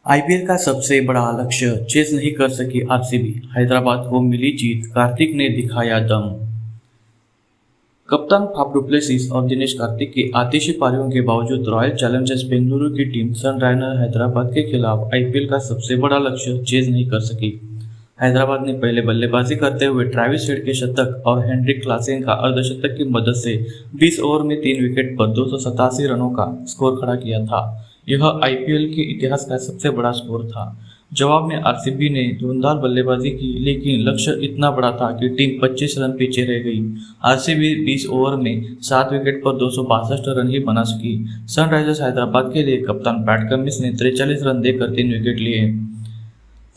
IPL का सबसे बड़ा लक्ष्य चेज नहीं कर सकी आरसीबी, हैदराबाद को मिली जीत, कार्तिक ने दिखाया दम। कप्तान फाफ डु प्लेसिस और दिनेश कार्तिक की आतिशी पारियों के बावजूद रॉयल चैलेंजर्स बेंगलुरु की टीम सनराइजर्स हैदराबाद के खिलाफ आईपीएल का सबसे बड़ा लक्ष्य चेज नहीं कर सकी। हैदराबाद ने पहले बल्लेबाजी करते हुए ट्रेविस हेड के शतक और हेनरिक क्लासेन का अर्धशतक की मदद से 20 ओवर में 3 विकेट पर 287 रनों का स्कोर खड़ा किया था। यह आईपीएल के इतिहास का सबसे बड़ा स्कोर था। जवाब में आरसीबी ने धुंधार बल्लेबाजी की, लेकिन लक्ष्य इतना बड़ा था कि टीम 25 रन पीछे रह गई। आरसीबी 20 ओवर में 7 विकेट पर 262 रन ही बना सकी। सनराइजर्स हैदराबाद के लिए कप्तान पैट कमिंस ने 43 रन देकर 3 विकेट लिए।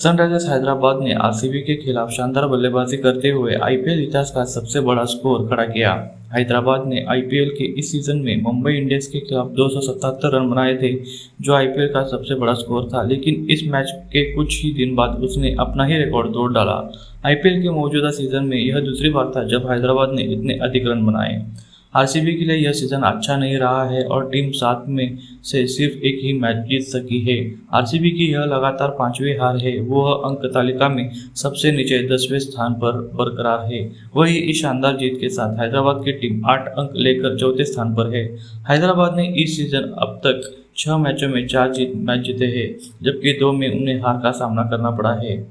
सनराइजर्स हैदराबाद ने आरसीबी के खिलाफ शानदार बल्लेबाजी करते हुए आईपीएल इतिहास का सबसे बड़ा स्कोर खड़ा किया। हैदराबाद ने आईपीएल के इस सीजन में मुंबई इंडियंस के खिलाफ 277 रन बनाए थे, जो आईपीएल का सबसे बड़ा स्कोर था, लेकिन इस मैच के कुछ ही दिन बाद उसने अपना ही रिकॉर्ड तोड़ डाला। आईपीएल के मौजूदा सीजन में यह दूसरी बार था जब हैदराबाद ने इतने अधिक रन बनाए। आरसीबी के लिए यह सीजन अच्छा नहीं रहा है और टीम 7 में से सिर्फ एक ही मैच जीत सकी है। आरसीबी की यह लगातार 5वीं हार है। वह अंक तालिका में सबसे नीचे 10वें स्थान पर बरकरार है। वही इस शानदार जीत के साथ हैदराबाद की टीम 8 अंक लेकर चौथे स्थान पर है। हैदराबाद ने इस सीजन अब तक 6 मैचों में 4 मैच जीते हैं, जबकि 2 में उन्हें हार का सामना करना पड़ा है।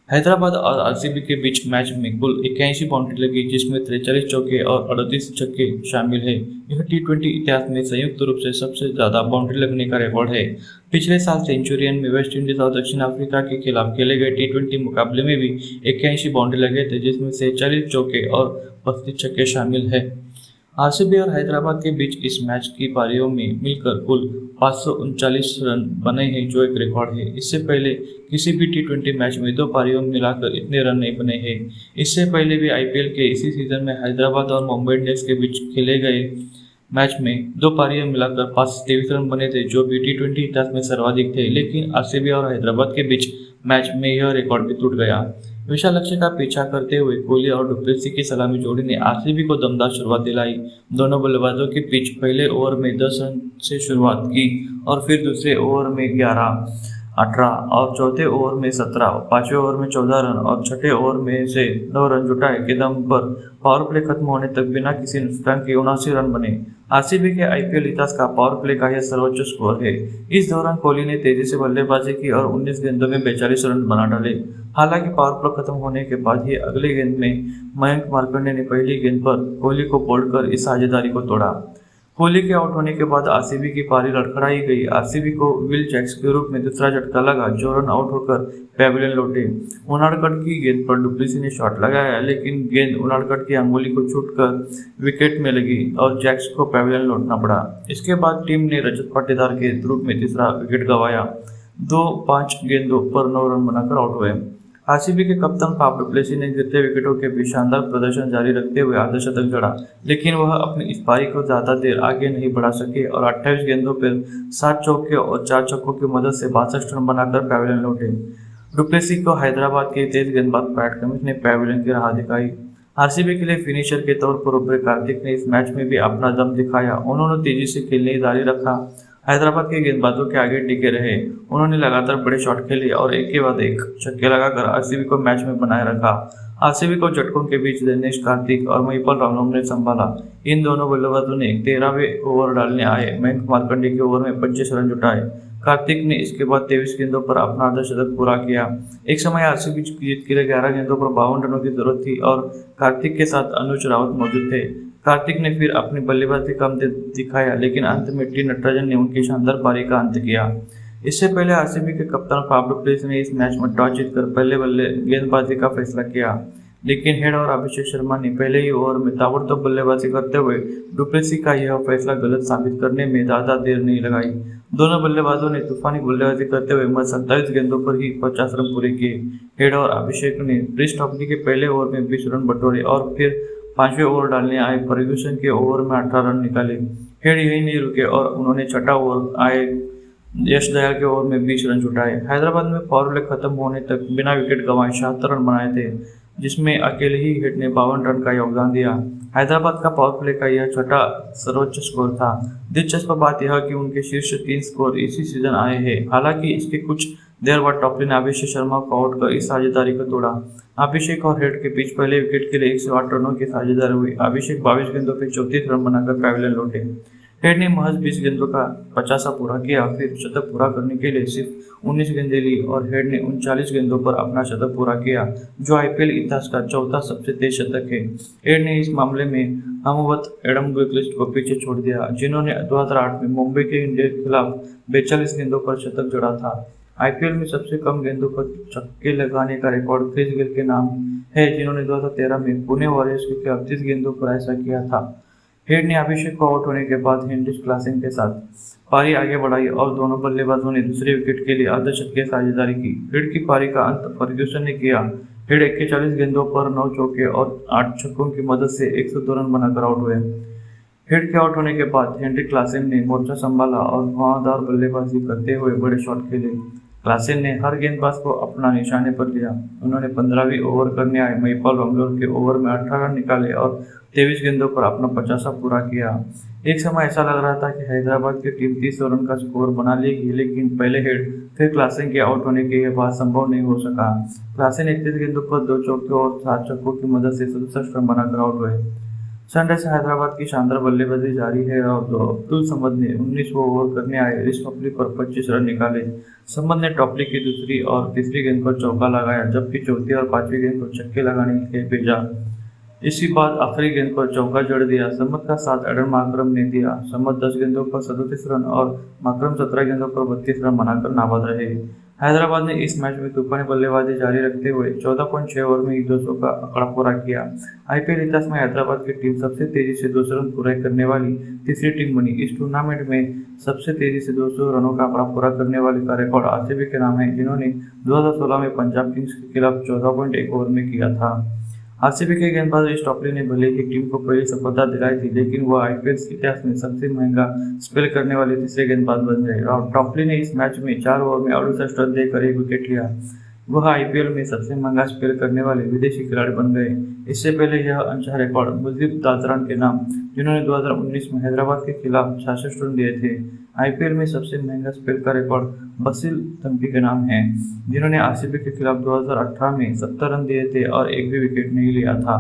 हैदराबाद और आरसीबी के बीच मैच में कुल 81 बाउंड्री लगी, जिसमें 43 चौके और 38 छक्के शामिल हैं। यह टी20 इतिहास में संयुक्त रूप से सबसे ज्यादा बाउंड्री लगने का रिकॉर्ड है। पिछले साल सेंचुरियन में वेस्ट इंडीज और दक्षिण अफ्रीका के खिलाफ खेले गए टी20 मुकाबले में भी 81 बाउंड्री लगे थे, जिसमें से 40 चौके और 32 छक्के शामिल है। आरसीबी और हैदराबाद के बीच इस मैच की पारियों में मिलकर कुल 539 रन बने हैं, जो एक रिकॉर्ड है। इससे पहले किसी भी टी20 मैच में 2 पारियों में मिलाकर इतने रन नहीं बने हैं। इससे पहले भी आईपीएल के इसी सीजन में हैदराबाद और मुंबई इंडियंस के बीच खेले गए मैच में 2 पारियों मिलाकर 523 रन बने थे, जो भी टी20 इतिहास में सर्वाधिक थे। लेकिन आरसीबी और हैदराबाद के बीच मैच में यह रिकॉर्ड भी टूट गया। विशाल लक्ष्य का पीछा करते हुए कोहली और डु प्लेसिस की सलामी जोड़ी ने आरसीबी को दमदार शुरुआत दिलाई। दोनों बल्लेबाजों के बीच पहले ओवर में 10 रन से शुरुआत की और फिर दूसरे ओवर में 11, 18 और चौथे ओवर में 17, पांचवें ओवर में 14 रन और छठे ओवर में से 9 रन जुटाए के दम पर पावर प्ले खत्म होने तक बिना किसी नुकसान के 79 रन बने। आरसीबी के आईपीएल इतिहास का पावर प्ले का यह सर्वोच्च स्कोर है। इस दौरान कोहली ने तेजी से बल्लेबाजी की और 19 गेंदों में 42 रन बना डाले। हालांकि पावर प्ले खत्म होने के बाद ही अगले गेंद में मयंक मार्कंडे ने पहली गेंद पर कोहली को बोल्ड कर इस साझेदारी को तोड़ा। कोहली के आउट होने के बाद आरसीबी की पारी लड़खड़ाई गई। आरसीबी को विल जैक्स के रूप में दूसरा झटका लगा, जो रन आउट होकर पैविलियन लौटे। उनाडकट की गेंद पर डु प्लेसिस ने शॉट लगाया, लेकिन गेंद उनाडकट की अंगुली को छूटकर विकेट में लगी और जैक्स को पैविलियन लौटना पड़ा। इसके बाद टीम ने रजत पाटीदार के रूप में तीसरा विकेट गंवाया। 5 गेंदों पर 9 रन बनाकर आउट हुए। आरसीबी के कप्तान फाफ डु प्लेसिस ने गिरते विकेटों के बीच शानदार प्रदर्शन जारी रखते हुए अर्धशतक जड़ा, लेकिन वह अपनी इस पारी को ज्यादा देर आगे नहीं बढ़ा सके और 28 गेंदों पर 7 चौके और 4 छक्कों की मदद से 62 रन बनाकर पैविलियन लौटे। डु प्लेसिस को हैदराबाद के तेज गेंदबाज पैट कमिंस ने पैविलियन की राह दिखाई। आरसीबी के लिए फिनिशर के तौर पर उभरे कार्तिक ने इस मैच में भी अपना दम दिखाया। उन्होंने तेजी से खेलने जारी रखा, हैदराबाद के गेंदबाजों के आगे टिके रहे। उन्होंने लगातार बड़े शॉट खेले और एक के बाद एक छक्के लगाकर आरसीबी को मैच में बनाए रखा। आरसीबी को झटकों के बीच दिनेश कार्तिक और महिपाल रामनाम ने संभाला। इन दोनों बल्लेबाजों ने 13वें ओवर डालने आए मयंक मार्कंडे के ओवर में 25 रन जुटाए। कार्तिक ने इसके बाद 23 गेंदों पर अपना अर्धशतक पूरा किया। एक समय आरसीबी जीत के लिए 11 गेंदों पर 52 रनों की जरूरत थी और कार्तिक के साथ अनुज रावत मौजूद थे। कार्तिक ने फिर अपनी बल्लेबाजी का दिखाया, लेकिन अंत में टी नटराजन ने उनकी शानदार पारी का अंत किया। इससे पहले आरसीबी के कप्तान फाफ डु प्लेसिस ने इस मैच में टॉस जीतकर पहले गेंदबाजी का फैसला किया, लेकिन हेड और अभिषेक शर्मा ने पहले ही ओवर में ताबड़तोड़ बल्लेबाजी करते हुए डु प्लेसिस का यह फैसला गलत साबित करने में ज्यादा देर नहीं लगाई। दोनों बल्लेबाजों ने तूफानी बल्लेबाजी करते हुए 27 गेंदों पर ही 50 रन पूरे किए। हेड और अभिषेक ने ब्रिज टॉपली के पहले ओवर में 20 रन बटोरे और फिर 5वें ओवर डालने आए फर्ग्यूसन के ओवर में 18 रन निकाले। हेड यही नहीं रुके और उन्होंने छठा ओवर आए यश दयाल के ओवर में 20 रन जुटाए। हैदराबाद में पावर प्ले खत्म होने तक बिना विकेट गंवाए 76 रन बनाए थे, जिसमें अकेले ही हेड ने 52 रन का योगदान दिया। हैदराबाद का पावर प्ले का यह छठा सर्वोच्च स्कोर था। दिलचस्प बात यह कि उनके शीर्ष 3 स्कोर इसी सीजन आए हैं। हालांकि इसके कुछ देर बाद टॉपली ने अभिषेक शर्मा को आउट कर इस साझेदारी को तोड़ा। अभिषेक और हेड के बीच पहले विकेट के लिए 108 रनों की साझेदारी हुई। अभिषेक 22 गेंदों पर 34 रन बनाकर पैवेलियन लौटे। हेड ने महज 20 गेंदों का 50 पूरा किया, फिर शतक पूरा करने के लिए सिर्फ 19 गेंदें ली और हेड ने 39 गेंदों पर अपना शतक पूरा किया, जो आईपीएल इतिहास का चौथा सबसे तेज शतक है। हेड ने इस मामले में हमवत एडम गिलक्रिस्ट को पीछे छोड़ दिया, जिन्होंने 2008 में मुंबई के इंडियंस के खिलाफ 42 गेंदों पर शतक जड़ा था। आईपीएल में सबसे कम गेंदों पर छक्के लगाने का रिकॉर्ड क्रिस गेल के नाम है, जिन्होंने 2013 में पुणे वॉरियर्स के खिलाफ 30 गेंदों पर ऐसा किया था। हेड ने अभिषेक को आउट होने के बाद हेनरी क्लासेन के साथ पारी आगे बढ़ाई और दोनों बल्लेबाजों ने दूसरे विकेट के लिए अर्धशतकीय साझेदारी की। हेड की पारी का अंत फर्ग्यूसन ने किया। हेड 41 गेंदों पर 9 चौके और 8 छक्कों की मदद से 102 रन बनाकर आउट हुए। हेड के आउट होने के बाद हेनरी क्लासेन ने मोर्चा संभाला और घुमावदार बल्लेबाजी करते हुए बड़े शॉट खेले। क्लासेन ने हर गेंदबाज को अपना निशाने पर लिया। उन्होंने 15वीं ओवर करने आए महिपाल बंगलोर के ओवर में 18 रन निकाले और 23 गेंदों पर अपना 50 पूरा किया। एक समय ऐसा लग रहा था कि हैदराबाद की टीम 30 रन का स्कोर बना लेगी, लेकिन पहले हेड फिर क्लासेन के आउट होने के बाद संभव नहीं हो सका। क्लासेन 31 गेंदों पर 2 चौके और 7 छक्कों की मदद से 67 रन बनाकर आउट हुए। सनराइजर्स हैदराबाद की शानदार बल्लेबाजी जारी है और अब्दुल समद ने 19वां ओवर करने आए रिस टॉपली पर 25 रन निकाले। समद ने टॉपली की दूसरी और तीसरी गेंद पर चौका लगाया, जबकि चौथी और पांचवी गेंद पर छक्के लगाने के लिए भेजा। इसी बाद आखिरी गेंद पर चौका जड़ दिया। समद का साथ एडन मार्करम ने दिया। समद 10 गेंदों पर 37 रन और मार्करम 17 गेंदों पर 32 रन बनाकर नाबाद रहे। हैदराबाद ने इस मैच में तूफानी बल्लेबाजी जारी रखते हुए 14.6 ओवर में 200 का आंकड़ा पूरा किया। आईपीएल इतिहास में हैदराबाद की टीम सबसे तेजी से 200 रन पूरे करने वाली तीसरी टीम बनी। इस टूर्नामेंट में सबसे तेजी से 200 रनों का आंकड़ा पूरा करने वाले का रिकॉर्ड आरसीबी के नाम है, जिन्होंने 2016 में पंजाब किंग्स के खिलाफ 14.1 ओवर में किया था। आरसीबी के गेंदबाज रिस टॉपली ने भले ही टीम को पहली सफलता दिलाई थी, लेकिन वह आईपीएल इतिहास में सबसे महंगा स्पेल करने वाले तीसरे गेंदबाज बन गए। टॉपली ने इस मैच में 4 ओवर में 68 रन देकर 1 विकेट लिया। वह आईपीएल में सबसे महंगा स्पेल करने वाले विदेशी खिलाड़ी बन गए। इससे पहले यह अच्छा रिकॉर्ड मुजीब दादरान के नाम, जिन्होंने 2019 में हैदराबाद के खिलाफ 66 रन दिए थे। आईपीएल में सबसे महंगा स्पेल का रिकॉर्ड बसिल थम्पी के नाम है, जिन्होंने आरसीबी के खिलाफ 2018 में 70 रन दिए थे और एक भी विकेट नहीं लिया था।